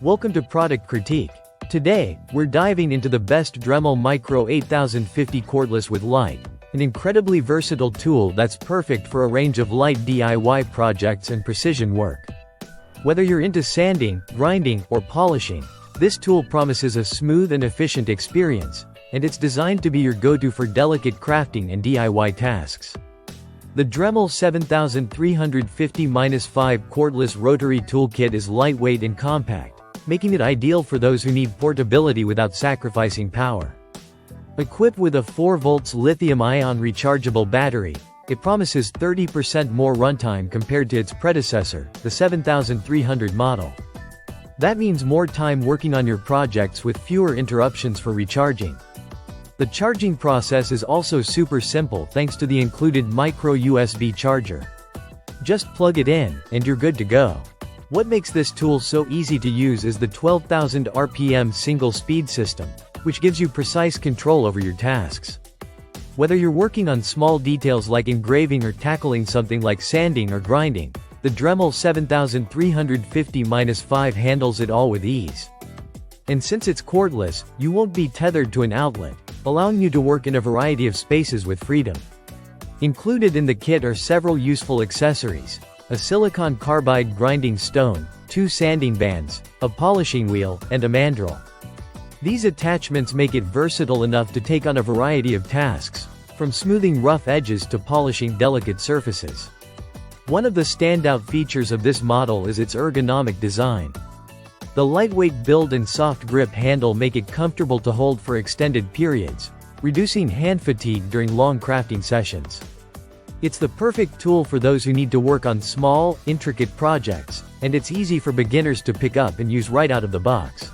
Welcome to Product Critique. Today, we're diving into the best Dremel Micro 8050 cordless with light, an incredibly versatile tool that's perfect for a range of light DIY projects and precision work. Whether you're into sanding, grinding, or polishing, this tool promises a smooth and efficient experience, and it's designed to be your go-to for delicate crafting and DIY tasks. The Dremel 7350-5 Cordless Rotary Toolkit is lightweight and compact, making it ideal for those who need portability without sacrificing power. Equipped with a 4 volts lithium-ion rechargeable battery, it promises 30% more runtime compared to its predecessor, the 7300 model. That means more time working on your projects with fewer interruptions for recharging. The charging process is also super simple thanks to the included micro USB charger. Just plug it in, and you're good to go. What makes this tool so easy to use is the 12,000 RPM single-speed system, which gives you precise control over your tasks. Whether you're working on small details like engraving or tackling something like sanding or grinding, the Dremel 7350-5 handles it all with ease. And since it's cordless, you won't be tethered to an outlet, allowing you to work in a variety of spaces with freedom. Included in the kit are several useful accessories: a silicon carbide grinding stone, 2 sanding bands, a polishing wheel, and a mandrel. These attachments make it versatile enough to take on a variety of tasks, from smoothing rough edges to polishing delicate surfaces. One of the standout features of this model is its ergonomic design. The lightweight build and soft grip handle make it comfortable to hold for extended periods, reducing hand fatigue during long crafting sessions. It's the perfect tool for those who need to work on small, intricate projects, and it's easy for beginners to pick up and use right out of the box.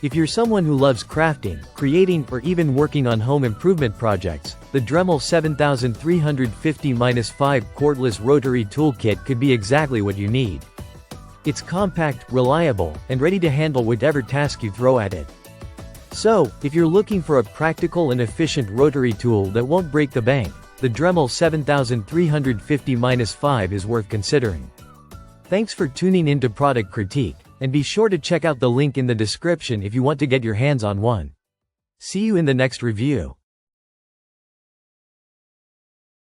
If you're someone who loves crafting, creating, or even working on home improvement projects, the Dremel 7350-5 Cordless Rotary Toolkit could be exactly what you need. It's compact, reliable, and ready to handle whatever task you throw at it. So, if you're looking for a practical and efficient rotary tool that won't break the bank, the Dremel 7350-5 is worth considering. Thanks for tuning in to Product Critique, and be sure to check out the link in the description if you want to get your hands on one. See you in the next review.